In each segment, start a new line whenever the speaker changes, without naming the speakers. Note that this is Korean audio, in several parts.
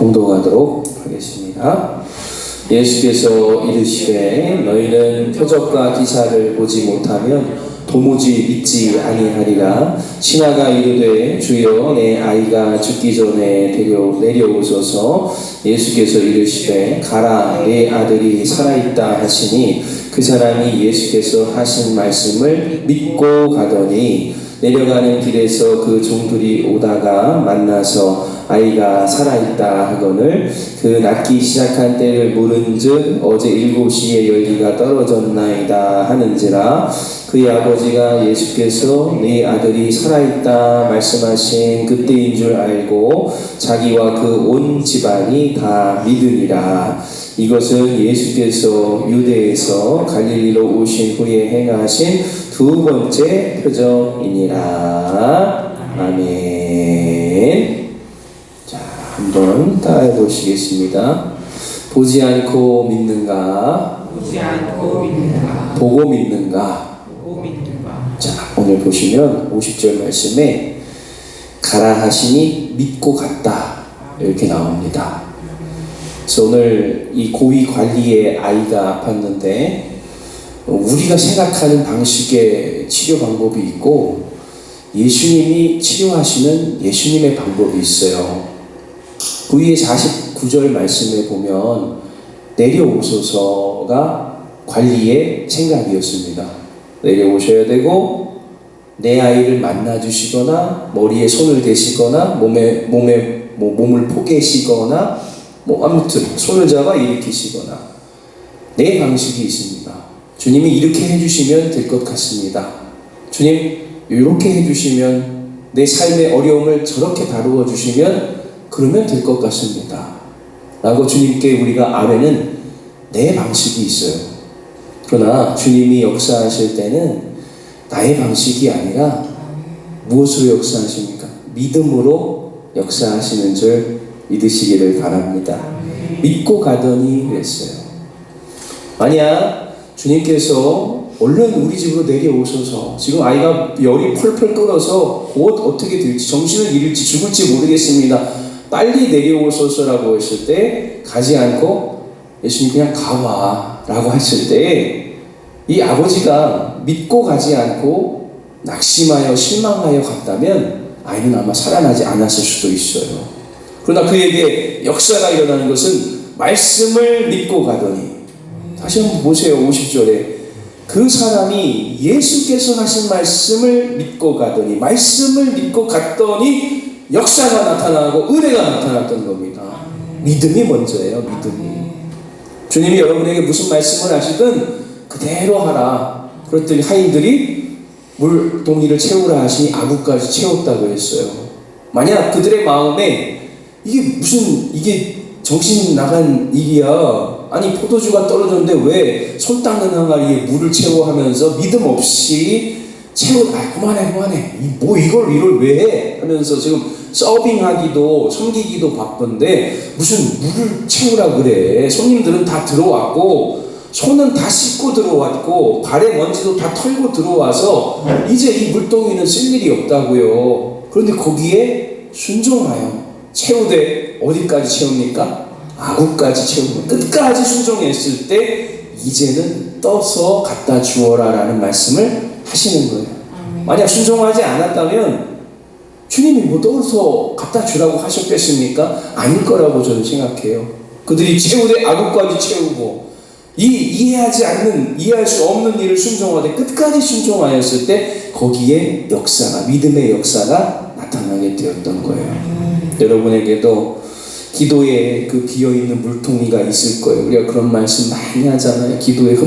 봉독하도록 하겠습니다. 예수께서 이르시되 너희는 표적과 기사를 보지 못하면 도무지 믿지 아니하리라. 신하가 이르되 주여 내 아이가 죽기 전에 내려오소서. 예수께서 이르시되 가라 내 아들이 살아있다 하시니 그 사람이 예수께서 하신 말씀을 믿고 가더니 내려가는 길에서 그 종들이 오다가 만나서 아이가 살아있다 하거늘 그 낫기 시작한 때를 물은즉 어제 7시에 열기가 떨어졌나이다 하는지라. 그의 아버지가 예수께서 네 아들이 살아있다 말씀하신 그때인 줄 알고 자기와 그 온 집안이 다 믿으니라. 이것은 예수께서 유대에서 갈릴리로 오신 후에 행하신 두 번째 표적이니라. 아멘. 자, 한번 따라해 보시겠습니다. 보지 않고 믿는가?
보지 않고 믿는가?
보고 믿는가?
보고 믿는가?
자, 오늘 보시면 50절 말씀에 가라 하시니 믿고 갔다 이렇게 나옵니다. 그래서 오늘 이 고위 관리의 아이가 아팠는데 우리가 생각하는 방식의 치료 방법이 있고 예수님이 치료하시는 예수님의 방법이 있어요. 그 위에 49절 말씀에 보면 내려오소서가 관리의 생각이었습니다. 내려오셔야 되고 내 아이를 만나주시거나 머리에 손을 대시거나 몸을 포개시거나 아무튼 손을 잡아 일으키시거나 내 방식이 있습니다. 주님이 이렇게 해주시면 될 것 같습니다. 주님 이렇게 해주시면 내 삶의 어려움을 저렇게 다루어 주시면 그러면 될 것 같습니다 라고 주님께 우리가 아뢰는 내 방식이 있어요. 그러나 주님이 역사하실 때는 나의 방식이 아니라 무엇으로 역사하십니까? 믿음으로 역사하시는 줄 믿으시기를 바랍니다. 믿고 가더니 그랬어요. 만약 주님께서 얼른 우리 집으로 내려오셔서 지금 아이가 열이 펄펄 끓어서 곧 어떻게 될지 정신을 잃을지 죽을지 모르겠습니다. 빨리 내려오소서라고 했을 때 가지 않고 예수님 그냥 가와 라고 했을 때 이 아버지가 믿고 가지 않고 낙심하여 실망하여 갔다면 아이는 아마 살아나지 않았을 수도 있어요. 그러나 그에게 역사가 일어나는 것은 말씀을 믿고 가더니, 다시 한번 보세요. 50절에 그 사람이 예수께서 하신 말씀을 믿고 가더니, 말씀을 믿고 갔더니 역사가 나타나고 은혜가 나타났던 겁니다. 믿음이 먼저예요. 믿음이. 주님이 여러분에게 무슨 말씀을 하시든 그대로 하라. 그랬더니 하인들이 물동이를 채우라 하시니 아구까지 채웠다고 했어요. 만약 그들의 마음에 이게 정신 나간 일이야. 아니 포도주가 떨어졌는데 왜 손 닦는 항아리에 물을 채워 하면서 믿음 없이 그만해. 이걸 왜 해? 하면서 지금 서빙하기도 섬기기도 바쁜데 무슨 물을 채우라 그래. 손님들은 다 들어왔고 손은 다 씻고 들어왔고 발에 먼지도 다 털고 들어와서 이제 이 물동이는 쓸 일이 없다고요. 그런데 거기에 순종하여 채우되 어디까지 채웁니까? 아구까지 채우고 끝까지 순종했을 때 이제는 떠서 갖다 주어라 라는 말씀을 하시는 거예요. 만약 순종하지 않았다면 주님이 떠서 갖다 주라고 하셨겠습니까? 아닐 거라고 저는 생각해요. 그들이 채우되 아구까지 채우고 이해할 수 없는 일을 순종하되 끝까지 순종하였을 때 거기에 믿음의 역사가 나타나게 되었던 거예요. 여러분에게도 기도에 그 비어있는 물통이가 있을 거예요. 우리가 그런 말씀 많이 하잖아요. 기도의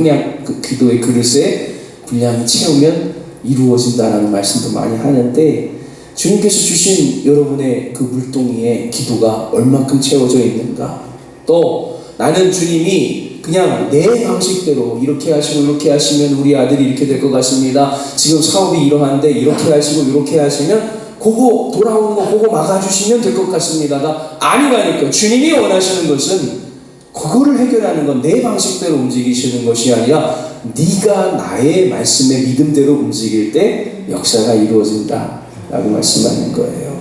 기도의 그릇에 분량이 채우면 이루어진다라는 말씀도 많이 하는데 주님께서 주신 여러분의 그 물동이에 기도가 얼만큼 채워져 있는가. 또 나는 주님이 그냥 내 방식대로 이렇게 하시고 이렇게 하시면 우리 아들이 이렇게 될 것 같습니다. 지금 사업이 이러한데 이렇게 하시고 이렇게 하시면 그거 돌아오는 거 보고 막아주시면 될 것 같습니다가 아니라니까. 주님이 원하시는 것은 그거를 해결하는 건 내 방식대로 움직이시는 것이 아니라 네가 나의 말씀의 믿음대로 움직일 때 역사가 이루어진다 라고 말씀하는 거예요.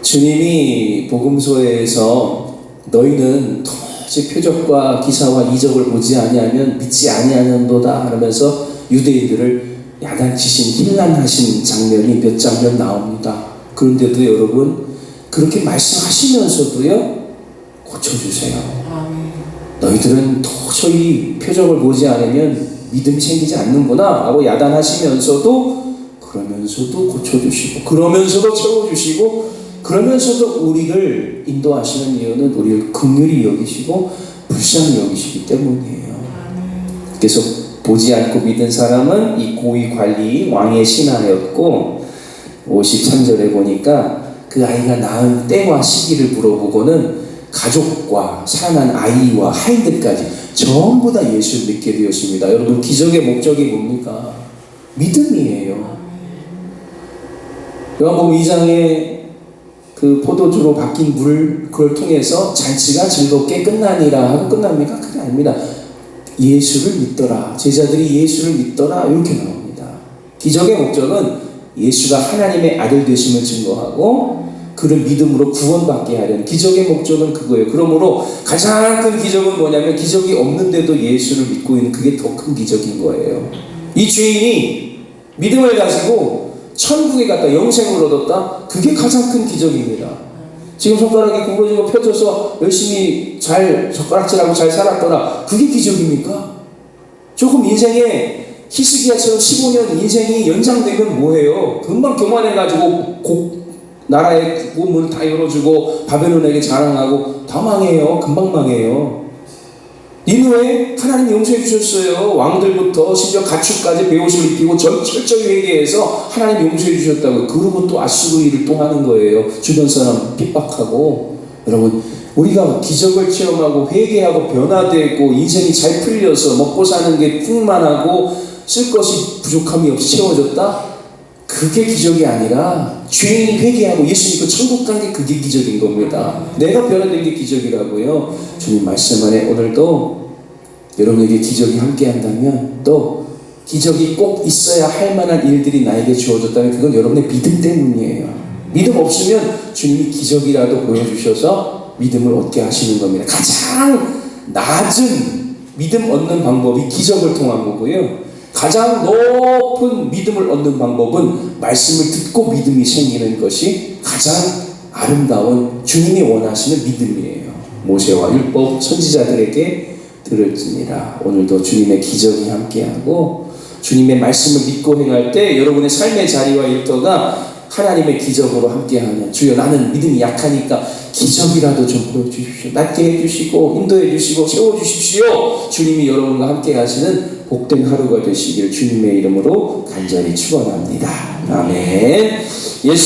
주님이 복음서에서 너희는 도무지 표적과 기사와 이적을 보지 아니하면 믿지 아니하는도다 하면서 유대인들을 야단치신 힐난하신 장면이 몇 장면 나옵니다. 그런데도 여러분 그렇게 말씀하시면서도요 고쳐주세요. 너희들은 도저히 표적을 보지 않으면 믿음이 생기지 않는구나 하고 야단하시면서도 그러면서도 고쳐주시고 그러면서도 채워주시고 그러면서도 우리를 인도하시는 이유는 우리를 긍휼히 여기시고 불쌍히 여기시기 때문이에요. 그래서 보지 않고 믿은 사람은 이 고위 관리 왕의 신하였고 53절에 보니까 그 아이가 낳은 때와 시기를 물어보고는 가족과 사랑한 아이와 하인들까지 전부 다 예수를 믿게 되었습니다. 여러분 기적의 목적이 뭡니까? 믿음이에요. 요한복음 2장에 그 포도주로 바뀐 물 그걸 통해서 잔치가 즐겁게 끝나니라 하고 끝납니까? 그게 아닙니다. 예수를 믿더라. 제자들이 예수를 믿더라. 이렇게 나옵니다. 기적의 목적은 예수가 하나님의 아들 되심을 증거하고 그를 믿음으로 구원받게 하려는 기적의 목적은 그거예요. 그러므로 가장 큰 기적은 뭐냐면 기적이 없는데도 예수를 믿고 있는 그게 더 큰 기적인 거예요. 이 주인이 믿음을 가지고 천국에 갔다 영생을 얻었다. 그게 가장 큰 기적입니다. 지금 손가락이 구부러지고 펴져서 열심히 잘 젓가락질하고 잘 살았더라. 그게 기적입니까? 조금 인생에 히스기야처럼 15년 인생이 연장되면 뭐해요? 금방 교만해가지고 나라의 문을 다 열어주고 바벨론에게 자랑하고 다 망해요. 금방 망해요. 니느웨 하나님 용서해 주셨어요. 왕들부터 심지어 가축까지 베옷을 입히고 철저히 회개해서 하나님 용서해 주셨다고. 그러고 또 아수르 일을 또 하는 거예요. 주변 사람 핍박하고. 여러분 우리가 기적을 체험하고 회개하고 변화되고 인생이 잘 풀려서 먹고 사는 게 풍만하고 쓸 것이 부족함이 없이 채워졌다? 그게 기적이 아니라 죄인이 회개하고 예수 믿고 천국 간 게 그게 기적인 겁니다. 내가 변화된 게 기적이라고요. 주님 말씀 안에 오늘도 여러분에게 기적이 함께 한다면 또 기적이 꼭 있어야 할 만한 일들이 나에게 주어졌다면 그건 여러분의 믿음 때문이에요. 믿음 없으면 주님이 기적이라도 보여주셔서 믿음을 얻게 하시는 겁니다. 가장 낮은 믿음 얻는 방법이 기적을 통한 거고요. 가장 높은 믿음을 얻는 방법은 말씀을 듣고 믿음이 생기는 것이 가장 아름다운 주님이 원하시는 믿음이에요. 모세와 율법 선지자들에게 들을지니라. 오늘도 주님의 기적이 함께하고 주님의 말씀을 믿고 행할 때 여러분의 삶의 자리와 일터가 하나님의 기적으로 함께하는 주여 나는 믿음이 약하니까 기적이라도 좀 보여주십시오. 낫게 해주시고 인도해 주시고 세워주십시오. 주님이 여러분과 함께 하시는 복된 하루가 되시길 주님의 이름으로 간절히 축원합니다. 아멘. 예수